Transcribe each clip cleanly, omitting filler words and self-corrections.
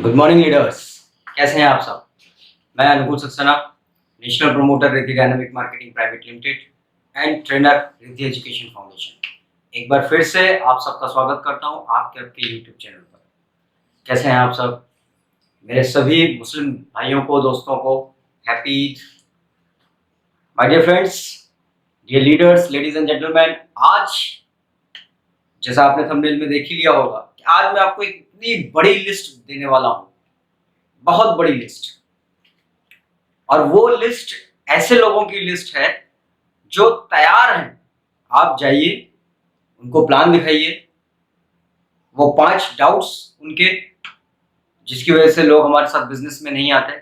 Good morning leaders. कैसे हैं आप सब? मैं अनुकूल Saxena, national promoter Riddhi dynamic marketing private limited and trainer Riddhi education foundation. एक बार फिर से आप सबका स्वागत करता हूं आपके आपके यूट्यूब चैनल पर। कैसे हैं आप सब? मेरे सभी मुस्लिम भाइयों को, दोस्तों को happy Eid. My dear friends, dear leaders, ladies and gentleman, आज जैसा आपने थंबनेल में देख ही लिया होगा कि आज मैं आपको एक इतनी बड़ी लिस्ट देने वाला हूं, बहुत बड़ी लिस्ट। और वो लिस्ट ऐसे लोगों की लिस्ट है जो तैयार हैं। आप जाइए, उनको प्लान दिखाइए, वो 5 डाउट्स उनके जिसकी वजह से लोग हमारे साथ बिजनेस में नहीं आते,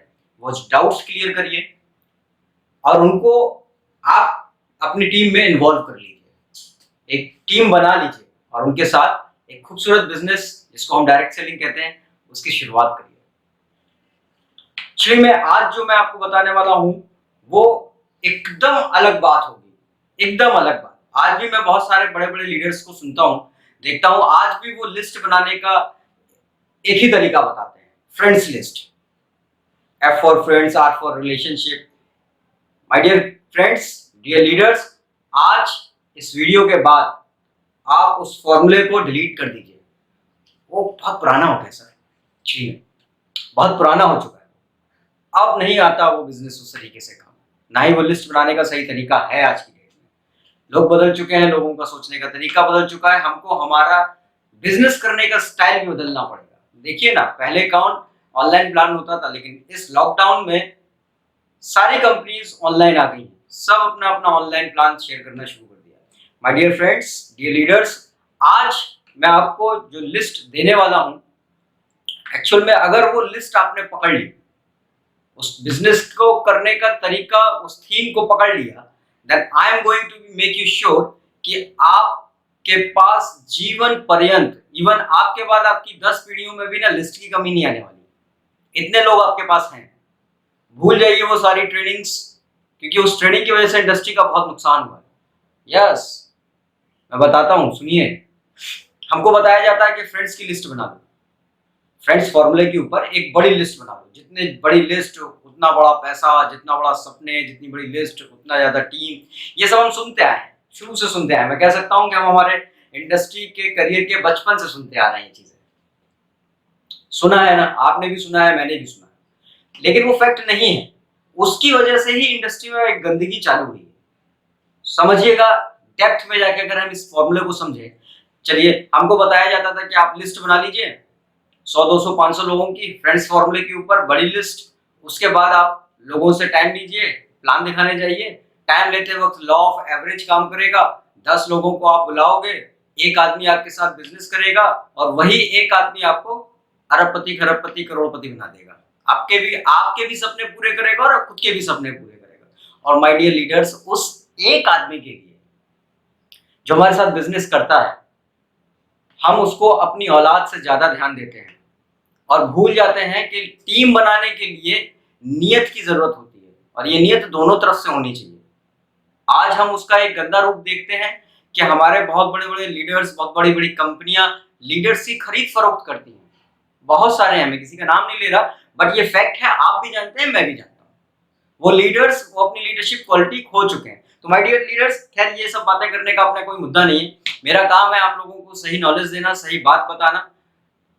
वो डाउट्स क्लियर करिए और उनको आप अपनी टीम में इन्वॉल्व कर लीजिए। एक टीम बना लीजिए और उनके साथ एक खूबसूरत बिजनेस, जिसको हम डायरेक्ट सेलिंग कहते हैं, उसकी शुरुआत करिए। एक्चुअली आज जो मैं आपको बताने वाला हूं वो एकदम अलग बात होगी, एकदम अलग बात। आज भी मैं बहुत सारे बड़े बड़े लीडर्स को सुनता हूं, देखता हूं, आज भी वो लिस्ट बनाने का एक ही तरीका बताते हैं, friends list. F for friends, R for relationship. My dear friends, dear leaders, आज इस वीडियो के बाद आप उस फॉर्मूले को डिलीट कर दीजिए। वो बहुत पुराना हो गया सर, जी बहुत पुराना हो चुका है। अब नहीं आता वो बिजनेस उस तरीके से काम, ना ही वो लिस्ट बनाने का सही तरीका है आज की डेट में। लोग बदल चुके हैं, लोगों का सोचने का तरीका बदल चुका है। हमको हमारा बिजनेस करने का स्टाइल भी बदलना पड़ेगा। देखिए ना, पहले कौन ऑनलाइन प्लान होता था, लेकिन इस लॉकडाउन में सारी कंपनीज ऑनलाइन आ गई, सब अपना अपना ऑनलाइन प्लान शेयर करना शुरू कर दिया। My dear friends, dear leaders, आज मैं आपको जो लिस्ट देने वाला हूं, एक्चुअल में अगर वो लिस्ट आपने पकड़ ली, उस बिजनेस को करने का तरीका, उस थीम को पकड़ लिया, then I am going to make you sure कि आपके पास जीवन पर्यंत, इवन आपके बाद आपकी 10 पीढ़ियों में भी ना लिस्ट की कमी नहीं आने वाली। इतने लोग आपके पास हैं। भूल जाइए वो सारी ट्रेनिंग्स, क्योंकि उस ट्रेनिंग की वजह से इंडस्ट्री का बहुत नुकसान हुआ है। यस, मैं बताता हूं, सुनिए। हमको बताया जाता है कि फ्रेंड्स की लिस्ट बना दो, फ्रेंड्स फॉर्मूले के ऊपर एक बड़ी लिस्ट बना दो। जितने बड़ी लिस्ट उतना बड़ा पैसा, जितना बड़ा सपने, जितनी बड़ी लिस्ट उतना ज्यादा टीम। ये सब हम सुनते आए हैं, शुरू से सुनते आए। मैं कह सकता हूं कि हम हमारे इंडस्ट्री के करियर के बचपन से सुनते आ रहे हैं। ये चीजें सुना है ना, आपने भी सुना है, मैंने भी सुना है, लेकिन वो फैक्ट नहीं है। उसकी वजह से ही इंडस्ट्री में एक गंदगी चालू हुई है। समझिएगा, डेप्थ में जाके अगर हम इस फॉर्मूले को समझे। चलिए, हमको बताया जाता था कि आप लिस्ट बना लीजिए 100, 200, 500 लोगों की, फ्रेंड्स फॉर्मूले के ऊपर बड़ी लिस्ट। उसके बाद आप लोगों से टाइम लीजिए, प्लान दिखाने जाइए। टाइम लेते वक्त लॉ ऑफ एवरेज काम करेगा। 10 लोगों को आप बुलाओगे, एक आदमी आपके साथ बिजनेस करेगा और वही एक आदमी आपको अरबपति, खरबपति, करोड़पति बना देगा। आपके भी सपने पूरे करेगा और खुद के भी सपने पूरे करेगा। और माय डियर लीडर्स, उस एक आदमी के लिए जो हमारे साथ बिजनेस करता है, हम उसको अपनी औलाद से ज्यादा ध्यान देते हैं और भूल जाते हैं कि टीम बनाने के लिए नियत की जरूरत होती है, और ये नियत दोनों तरफ से होनी चाहिए। आज हम उसका एक गंदा रूप देखते हैं कि हमारे बहुत बड़े बड़े लीडर्स, बहुत बड़ी बड़ी कंपनियां लीडर्स की खरीद फरोख्त करती हैं। बहुत सारे हैं, मैं किसी का नाम नहीं ले रहा, बट ये फैक्ट है। आप भी जानते हैं, मैं भी जानता हूं। वो लीडर्स वो अपनी लीडरशिप क्वालिटी खो चुके हैं। तो माय डियर लीडर्स, खैर ये सब बातें करने का अपना कोई मुद्दा नहीं है। मेरा काम है आप लोगों को सही नॉलेज देना, सही बात बताना,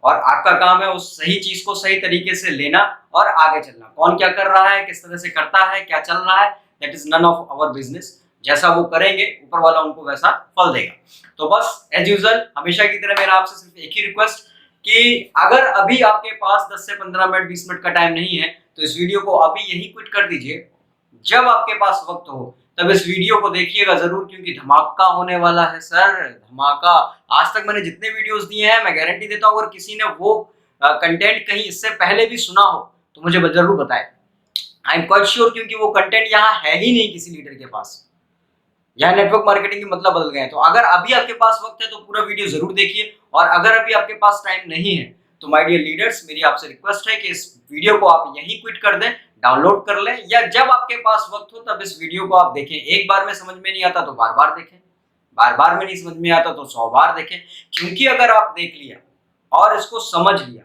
और आपका काम है उस सही चीज को सही तरीके से लेना और आगे चलना। कौन क्या कर रहा है, किस तरह से करता है, क्या चल रहा है, that is none of our business. जैसा वो करेंगे, ऊपर वाला उनको वैसा फल देगा। तो बस एज यूजुअल, हमेशा की तरह मेरा आपसे सिर्फ एक ही रिक्वेस्ट कि अगर अभी आपके पास 10 से 15 मिनट, 20 मिनट का टाइम नहीं है, तो इस वीडियो को अभी यही क्विट कर दीजिए। जब आपके पास वक्त हो तब इस वीडियो को देखिएगा जरूर, क्योंकि धमाका होने वाला है सर, धमाका। आज तक मैंने जितने वीडियोस दिए हैं, मैं गारंटी देता हूं, अगर किसी ने वो कंटेंट कहीं इससे पहले भी सुना हो तो मुझे जरूर बताएं। आई एम क्वाइट श्योर, क्योंकि वो कंटेंट यहाँ है ही नहीं किसी लीडर के पास। यहाँ नेटवर्क मार्केटिंग के मतलब बदल गए हैं। तो अगर अभी आपके पास वक्त है तो पूरा वीडियो जरूर देखिए, और अगर अभी आपके पास टाइम नहीं है तो माय डियर लीडर्स, मेरी आपसे रिक्वेस्ट है कि इस वीडियो को आप यहीं क्विट कर दें, डाउनलोड कर लें, या जब आपके पास वक्त हो तब इस वीडियो को आप देखें। एक बार में समझ में नहीं आता तो बार बार देखें, बार बार में नहीं समझ में आता तो 100 बार देखें। क्योंकि अगर आप देख लिया और इसको समझ लिया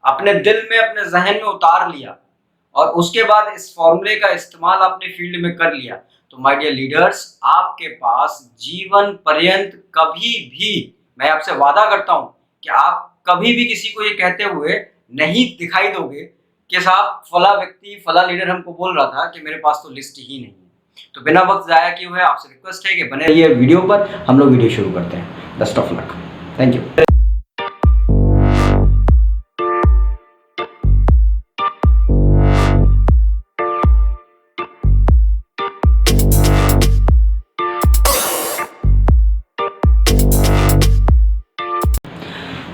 अपने दिल में, अपने जहन में उतार लिया और उसके बाद इस फॉर्मूले का इस्तेमाल अपने फील्ड में कर लिया, तो माय डियर लीडर्स, आपके पास जीवन पर्यंत कभी भी, मैं आपसे वादा करता हूं कि आप कभी भी किसी को ये कहते हुए नहीं दिखाई दोगे कि साहब फला व्यक्ति, फला लीडर हमको बोल रहा था कि मेरे पास तो लिस्ट ही नहीं है। तो बिना वक्त जाया किए हुए आपसे रिक्वेस्ट है कि बने रहिए वीडियो पर, हम लोग वीडियो शुरू करते हैं। Best of luck, thank you.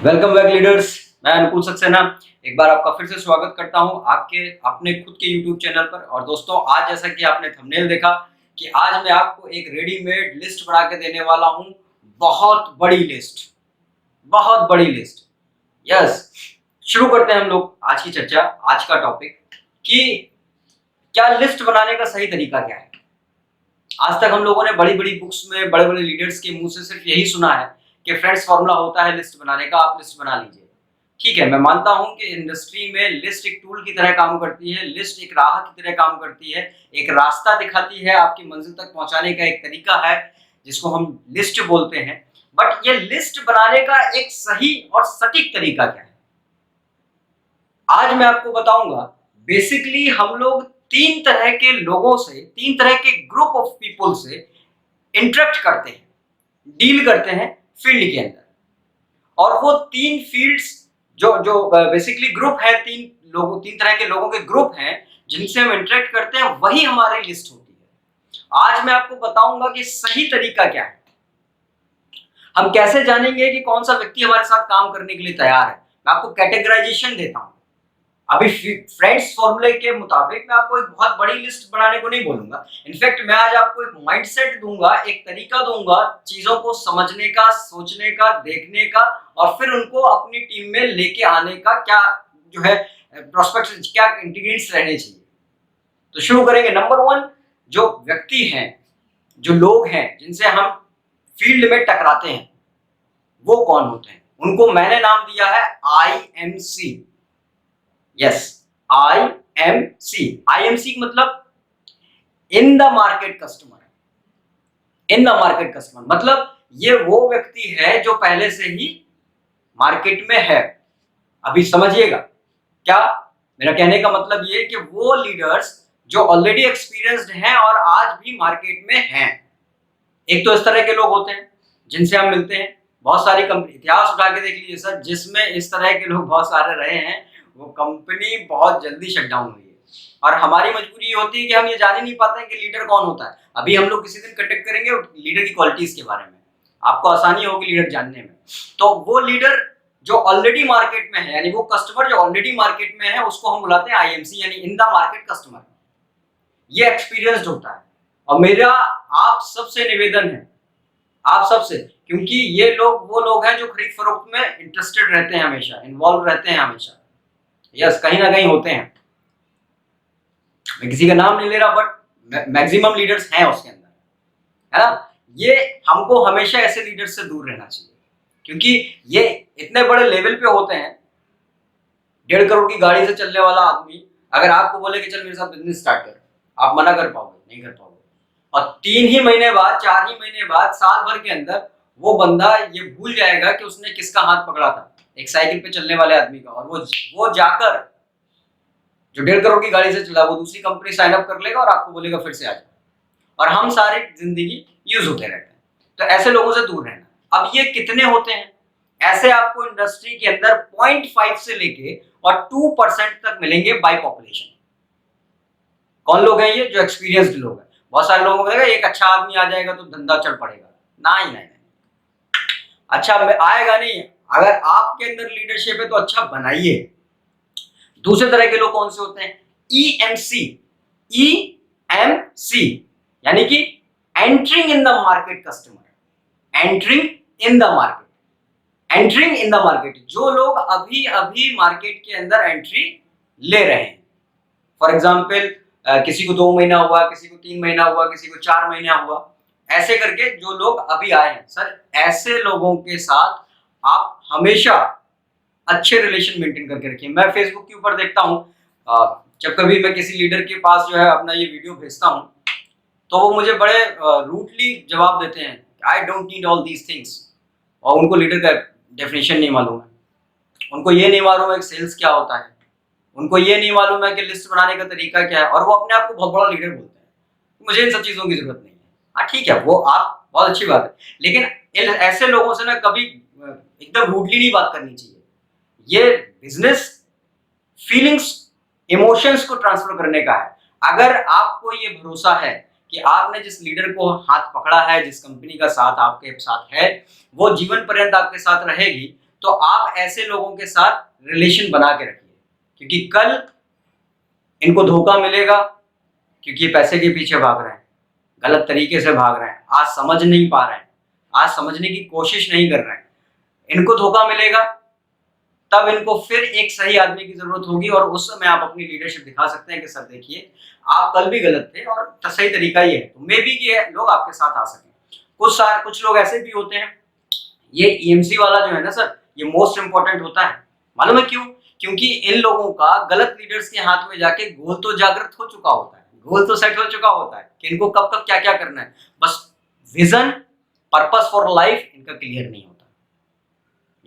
Welcome back leaders, मैं अनुकूल सक्सेना एक बार आपका फिर से स्वागत करता हूं आपके अपने खुद के YouTube चैनल पर। और दोस्तों, आज जैसा कि आपने थंबनेल देखा कि आज मैं आपको एक रेडीमेड लिस्ट बना के देने वाला हूं। बहुत बड़ी लिस्ट, बहुत बड़ी लिस्ट। यस, शुरू करते हैं हम लोग आज की चर्चा, आज का टॉपिक कि क्या लिस्ट बनाने का सही तरीका क्या है। आज तक हम लोगों ने बड़ी बड़ी बुक्स में बड़े बड़े लीडर्स के मुंह से सिर्फ यही सुना है कि फ्रेंड्स फॉर्मूला होता है लिस्ट बनाने का, आप लिस्ट बना लीजिए। ठीक है, मैं मानता हूं कि इंडस्ट्री में लिस्ट एक टूल की तरह काम करती है, लिस्ट एक राह की तरह काम करती है, एक रास्ता दिखाती है, आपकी मंजिल तक पहुंचाने का एक तरीका है जिसको हम लिस्ट बोलते हैं। बट ये लिस्ट बनाने का एक सही और सटीक तरीका क्या है, आज मैं आपको बताऊंगा। बेसिकली हम लोग तीन तरह के लोगों से, तीन तरह के ग्रुप ऑफ पीपल से इंटरेक्ट करते हैं, डील करते हैं फील्ड के अंदर। और वो तीन फील्ड्स जो जो बेसिकली ग्रुप है, तीन तरह के लोगों के ग्रुप हैं जिनसे हम इंटरेक्ट करते हैं, वही हमारी लिस्ट होती है। आज मैं आपको बताऊंगा कि सही तरीका क्या है, हम कैसे जानेंगे कि कौन सा व्यक्ति हमारे साथ काम करने के लिए तैयार है। मैं आपको कैटेगराइजेशन देता हूं। अभी फ्रेंड्स फॉर्मूले के मुताबिक मैं आपको एक बहुत बड़ी लिस्ट बनाने को नहीं बोलूंगा। इनफैक्ट मैं आज आपको एक माइंडसेट दूंगा, एक तरीका दूंगा चीजों को समझने का, सोचने का, देखने का, और फिर उनको अपनी टीम में लेके आने का क्या जो है प्रोस्पेक्ट्स, क्या इंटीग्रेंट्स रहने चाहिए। तो शुरू करेंगे। नंबर वन, जो व्यक्ति हैं, जो लोग हैं जिनसे हम फील्ड में टकराते हैं, वो कौन होते हैं, उनको मैंने नाम दिया है IMC। Yes, IMC। IMC मतलब in the market customer. In the market customer मतलब ये वो व्यक्ति है जो पहले से ही मार्केट में है। अभी समझिएगा क्या मेरा कहने का मतलब ये कि वो लीडर्स जो ऑलरेडी एक्सपीरियंस्ड हैं और आज भी मार्केट में हैं। एक तो इस तरह के लोग होते हैं जिनसे हम मिलते हैं, बहुत सारी कंपनी, इतिहास उठा के देख लीजिए सर, जिसमें इस तरह के लोग बहुत सारे रहे हैं, वो कंपनी बहुत जल्दी शट डाउन हुई है। और हमारी मजबूरी ये होती है कि हम ये जान ही नहीं पाते हैं कि लीडर कौन होता है। अभी हम लोग किसी दिन कंटेक्ट करेंगे लीडर की क्वालिटीज के बारे में, आपको आसानी होगी लीडर जानने में। तो वो लीडर जो ऑलरेडी मार्केट में है, यानी वो कस्टमर जो ऑलरेडी मार्केट में है, उसको हम बुलाते हैं IMC, यानी इन द मार्केट कस्टमर। ये एक्सपीरियंस्ड होता है। और मेरा आप सबसे निवेदन है, आप सबसे, क्योंकि ये लोग वो लोग हैं जो खरीद फरोख्त में इंटरेस्टेड रहते हैं, हमेशा इन्वॉल्व रहते हैं, हमेशा यस कहीं ना कहीं होते हैं। मैं किसी का नाम नहीं ले रहा, बट मैक्सिमम लीडर्स हैं उसके अंदर, है ना। ये हमको हमेशा ऐसे लीडर्स से दूर रहना चाहिए, क्योंकि ये इतने बड़े लेवल पे होते हैं। 1.5 करोड़ की गाड़ी से चलने वाला आदमी अगर आपको बोले कि चल मेरे साथ बिजनेस स्टार्ट कर, आप मना कर पाओगे? नहीं कर पाओगे। और 3 ही महीने बाद, 4 ही महीने बाद, साल भर के अंदर वो बंदा ये भूल जाएगा कि उसने किसका हाथ पकड़ा था, एक साइकिल पे चलने वाले आदमी का। और वो जाकर जो 1.5 करोड़ की गाड़ी से चला, वो दूसरी कंपनी साइन अप कर लेगा और आपको बोलेगा फिर से आ जाओ, और हम सारी जिंदगी यूज होते रहते हैं। तो ऐसे लोगों से दूर रहना। अब ये कितने होते हैं ऐसे, आपको इंडस्ट्री के अंदर 0.5 से लेके और 2% तक मिलेंगे बाय पॉपुलेशन। कौन लोग हैं ये? जो एक्सपीरियंस्ड लोग हैं। बहुत सारे लोगों को लगेगा एक अच्छा आदमी आ जाएगा तो धंधा चढ़ पड़ेगा। नहीं नहीं नहीं, अच्छा आएगा नहीं। अगर आपके अंदर लीडरशिप है तो अच्छा बनाइए। दूसरे तरह के लोग कौन से होते हैं? EMC। EMC यानी कि entering in the market customer. Entering in the market, entering in the market, जो लोग अभी अभी मार्केट के अंदर एंट्री ले रहे हैं। फॉर एग्जाम्पल, किसी को 2 महीना हुआ, किसी को 3 महीना हुआ, किसी को 4 महीना हुआ, ऐसे करके जो लोग अभी आए हैं। सर, ऐसे लोगों के साथ आप हमेशा अच्छे रिलेशन मेंटेन करके रखिए। मैं फेसबुक के ऊपर देखता हूँ, जब कभी मैं किसी लीडर के पास जो है अपना ये वीडियो भेजता हूँ, तो वो मुझे बड़े रूडली जवाब देते हैं, I don't need all these things. और उनको लीडर का डेफिनेशन नहीं मालूम है, उनको ये नहीं मालूम है कि सेल्स क्या होता है, उनको ये नहीं मालूम है कि लिस्ट बनाने का तरीका क्या है, और वो अपने आप को बहुत बड़ा लीडर बोलते हैं। मुझे इन सब चीज़ों की ज़रूरत नहीं है। हाँ ठीक है, वो आप बहुत अच्छी बात है, लेकिन इन ऐसे लोगों से ना कभी एकदम रूडली नहीं बात करनी चाहिए। ये बिज़नेस फीलिंग्स, इमोशंस को ट्रांसफ़र करने का है। अगर आपको ये भरोसा है कि आपने जिस लीडर को हाथ पकड़ा है, जिस कंपनी का साथ आपके साथ है, वो जीवन पर्यंत आपके साथ रहेगी, तो आप ऐसे लोगों के साथ रिलेशन बना के रखिए। क्योंकि कल इनको धोखा मिलेगा, क्योंकि ये पैसे के पीछे भाग रहे हैं, गलत तरीके से भाग रहे हैं, आज समझ नहीं पा रहे हैं, आज समझने की कोशिश नहीं कर रहे हैं। इनको धोखा मिलेगा, तब इनको फिर एक सही आदमी की जरूरत होगी, और उस समय आप अपनी लीडरशिप दिखा सकते हैं कि सर देखिए, आप कल भी गलत थे और सही तरीका ये है, तो मे बी कि लोग आपके साथ आ सकें। कुछ लोग ऐसे भी होते हैं, ये ईएमसी वाला जो है ना सर, ये मोस्ट इंपॉर्टेंट होता है। मालूम है क्यों? क्योंकि इन लोगों का गलत लीडर्स के हाथ में जाके गोल तो जागृत हो चुका होता है, गोल तो सेट हो चुका होता है कि इनको कब कब क्या क्या करना है, बस विजन, पर्पस फॉर लाइफ इनका क्लियर नहीं होता।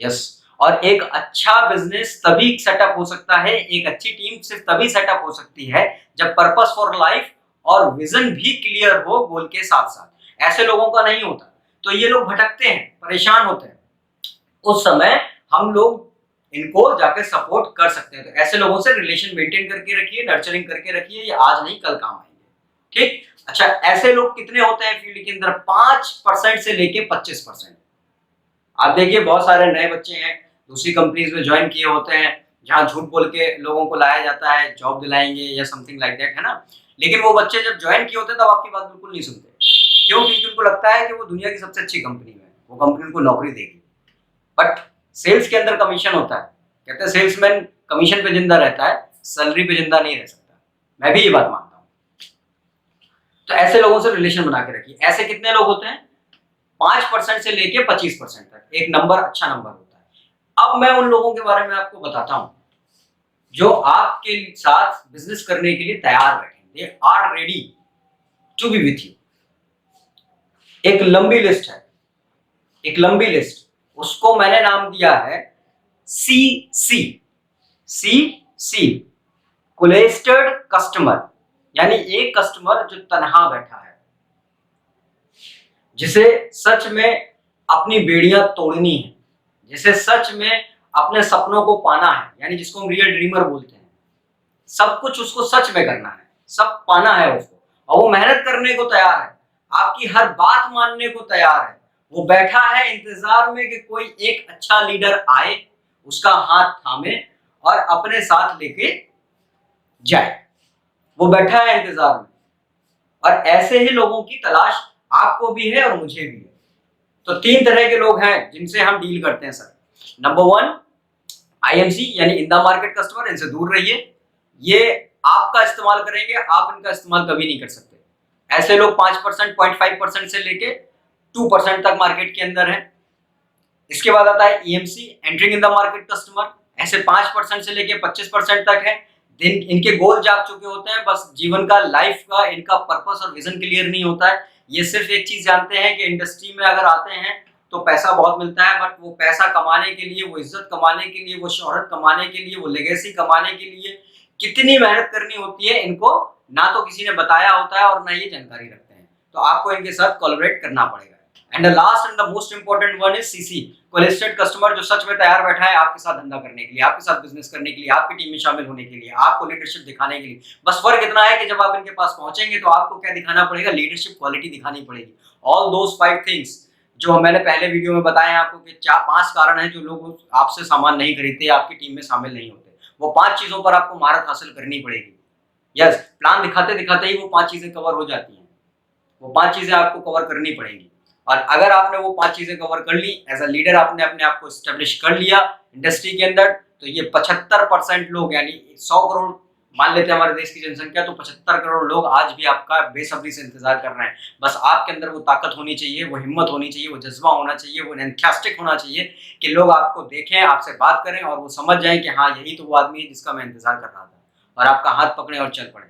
यस, और एक अच्छा बिजनेस तभी सेटअप हो सकता है, एक अच्छी टीम सिर्फ तभी सेटअप हो सकती है जब पर्पस फॉर लाइफ और विजन भी क्लियर हो गोल के साथ साथ। ऐसे लोगों का नहीं होता, तो ये लोग भटकते हैं, परेशान होते हैं। उस समय हम लोग इनको जाकर सपोर्ट कर सकते हैं। तो ऐसे लोगों से रिलेशन मेंटेन करके रखिए, नर्चरिंग करके रखिए, ये आज नहीं कल काम आएंगे। ठीक, अच्छा, ऐसे लोग कितने होते हैं फील्ड के अंदर? 5% से लेके 25%। आप देखिए बहुत सारे नए बच्चे हैं, दूसरी कंपनीज में ज्वाइन किए होते हैं, जहां झूठ बोल के लोगों को लाया जाता है, जॉब दिलाएंगे या समथिंग लाइक दैट, है ना। लेकिन वो बच्चे जब ज्वाइन किए होते हैं तब आपकी बात बिल्कुल नहीं सुनते। क्यों? क्योंकि उनको लगता है कि वो दुनिया की सबसे अच्छी कंपनी में, वो कंपनी उनको नौकरी देगी। बट सेल्स के अंदर कमीशन होता है, कहते हैं सेल्समैन कमीशन पे जिंदा रहता है, सैलरी पे जिंदा नहीं रह सकता। मैं भी ये बात मानता हूँ। तो ऐसे लोगों से रिलेशन बना के रखिए। ऐसे कितने लोग होते हैं? 5% से लेके 25% तक एक नंबर, अच्छा नंबर होता है। अब मैं उन लोगों के बारे में आपको बताता हूं जो आपके साथ बिजनेस करने के लिए तैयार बैठे, they are ready to be with you. एक लंबी लिस्ट है, एक लंबी लिस्ट, उसको मैंने नाम दिया है सी सी सी सी, क्लोस्टर्ड कस्टमर, यानी एक कस्टमर जो तनहा बैठा है, जिसे सच में अपनी बेड़ियां तोड़नी है, जिसे सच में अपने सपनों को पाना है, यानी जिसको हम रियल ड्रीमर बोलते हैं। सब कुछ उसको सच में करना है, सब पाना है उसको, और वो मेहनत करने को तैयार है, आपकी हर बात मानने को तैयार है। वो बैठा है इंतजार में कि कोई एक अच्छा लीडर आए, उसका हाथ थामे और अपने साथ लेके जाए। वो बैठा है इंतजार में, और ऐसे ही लोगों की तलाश आपको भी है और मुझे भी है। तो 3 तरह के लोग हैं जिनसे हम डील करते हैं सर। नंबर 1, आईएमसी यानी इन द मार्केट कस्टमर, इनसे दूर रहिए। ये आपका इस्तेमाल करेंगे, आप इनका इस्तेमाल कभी नहीं कर सकते। ऐसे लोग 5%, 0.5% से लेके 2% तक मार्केट के अंदर है। इसके बाद आता है EMC, entering in the market customer, ऐसे 5% से लेके 25% तक है। इनके गोल जाग चुके होते हैं, बस जीवन का, लाइफ का इनका पर्पस और विजन क्लियर नहीं होता है। ये सिर्फ एक चीज जानते हैं कि इंडस्ट्री में अगर आते हैं तो पैसा बहुत मिलता है, बट वो पैसा कमाने के लिए, वो इज्जत कमाने के लिए, वो शोहरत कमाने के लिए, वो लेगेसी कमाने के लिए कितनी मेहनत करनी होती है, इनको ना तो किसी ने बताया होता है और ना ये जानकारी रखते हैं। तो आपको इनके साथ कोलैबोरेट करना पड़ेगा। And the last and the most important one is CC, qualified customer, जो सच में तैयार बैठा है आपके साथ धंधा करने के लिए, आपके साथ बिजनेस करने के लिए, आपकी टीम में शामिल होने के लिए, आपको लीडरशिप दिखाने के लिए। बस फर्क इतना है कि जब आप इनके पास पहुंचेंगे तो आपको क्या दिखाना पड़ेगा? लीडरशिप क्वालिटी दिखानी पड़ेगी। ऑल दोस 5 थिंग्स जो मैंने पहले वीडियो में बताया आपको कि 5 कारण हैं जो लोग आपसे सामान नहीं खरीदते, आपकी टीम में शामिल नहीं होते। वो 5 चीजों पर आपको महारत हासिल करनी पड़ेगी। यस, प्लान दिखाते दिखाते ही वो 5 चीजें कवर हो जाती हैं। वो 5 चीजें आपको कवर करनी पड़ेंगी, और अगर आपने वो 5 चीजें कवर कर ली, एज अ लीडर आपने अपने आप को स्टेब्लिश कर लिया इंडस्ट्री के अंदर, तो ये 75% लोग, यानी 100 करोड़ मान लेते हैं हमारे देश की जनसंख्या तो 75 करोड़ लोग आज भी आपका बेसब्री से इंतजार कर रहे हैं। बस आपके अंदर वो ताकत होनी चाहिए, वो हिम्मत होनी चाहिए, वो जज्बा होना चाहिए, वो एंथुसियास्टिक होना चाहिए कि लोग आपको देखें, आपसे बात करें और वो समझ जाएं कि हाँ, यही तो वो आदमी है जिसका मैं इंतजार कर रहा था, और आपका हाथ पकड़े और चल पड़े।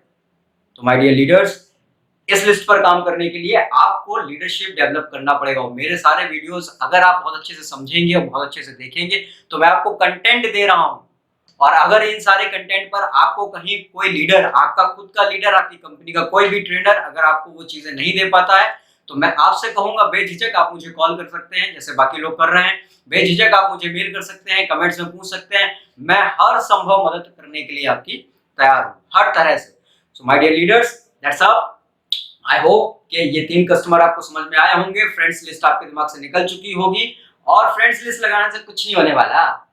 तो माय डियर लीडर्स, इस लिस्ट पर काम करने के लिए आपको लीडरशिप डेवलप करना पड़ेगा। और मेरे सारे वीडियोस अगर आप बहुत अच्छे से समझेंगे और बहुत अच्छे से देखेंगे तो मैं आपको कंटेंट दे रहा हूं, और अगर इन सारे कंटेंट पर आपको कहीं कोई लीडर, आपका खुद का लीडर, आपकी कंपनी का कोई भी ट्रेनर अगर आपको वो चीजें नहीं दे पाता है तो मैं आपसे कहूंगा बेझिझक आप मुझे कॉल कर सकते हैं जैसे बाकी लोग कर रहे हैं। बेझिझक आप मुझे मेल कर सकते हैं, कमेंट्स में पूछ सकते हैं। मैं हर संभव मदद करने के लिए आपकी तैयार हूं, हर तरह से। So my dear leaders, that's all. I hope कि ये 3 कस्टमर आपको समझ में आए होंगे, फ्रेंड्स लिस्ट आपके दिमाग से निकल चुकी होगी। और फ्रेंड्स लिस्ट लगाने से कुछ नहीं होने वाला।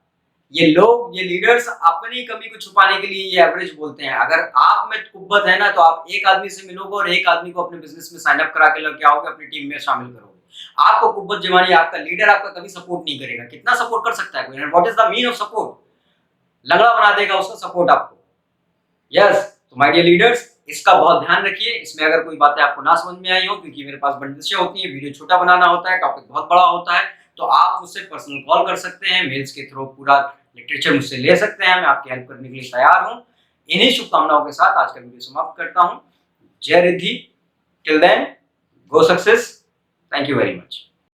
ये लोग, ये लीडर्स अपनी कमी को छुपाने के लिए ये एवरेज बोलते हैं। अगर आप में कुव्वत है ना तो आप एक आदमी से मिलोगे और एक आदमी को अपने बिजनेस में साइन अप करा के लेके आओगे, अपनी टीम में शामिल करोगे। आपको कुव्वत जमानी, आपका लीडर आपका कभी सपोर्ट नहीं करेगा। कितना सपोर्ट कर सकता है कोई? What is the mean of support? लंगड़ा बना देगा उसका सपोर्ट आपको। यस, तो माय डियर लीडर्स, इसका बहुत ध्यान रखिए। इसमें अगर कोई बातें आपको ना समझ में आई हो, क्योंकि मेरे पास बंदिशें होती हैं, वीडियो छोटा बनाना होता है, टॉपिक बहुत बड़ा होता है, तो आप मुझसे पर्सनल कॉल कर सकते हैं, मेल्स के थ्रू पूरा लिटरेचर मुझसे ले सकते हैं। मैं आपकी हेल्प करने के लिए तैयार हूं। इन्हीं शुभकामनाओं के साथ आज का वीडियो समाप्त करता हूं। जय Riddhi. Till then, go success. Thank you very much.